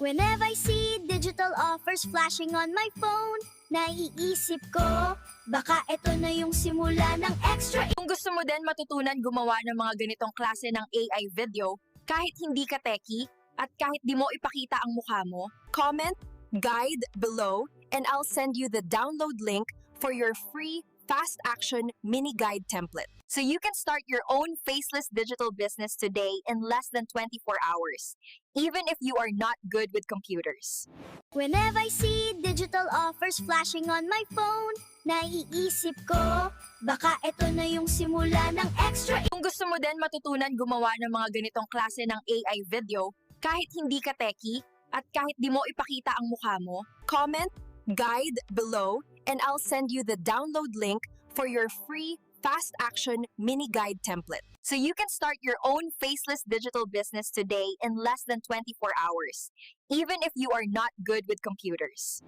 Whenever I see digital offers flashing on my phone, naiisip ko, baka ito na yung simula ng extra. Kung gusto mo din matutunan gumawa ng mga ganitong klase ng AI video, kahit hindi ka techie, at kahit di mo ipakita ang mukha mo, comment guide below and I'll send you the download link for your free fast action mini guide template. So you can start your own faceless digital business today in less than 24 hours, even if you are not good with computers. Whenever I see digital offers flashing on my phone, naiisip ko, baka ito na yung simula ng extra. Kung gusto mo din matutunan gumawa ng mga ganitong klase ng AI video, kahit hindi ka techie, at kahit di mo ipakita ang mukha mo, comment guide below and I'll send you the download link for your free fast action mini guide template. So you can start your own faceless digital business today in less than 24 hours, even if you are not good with computers.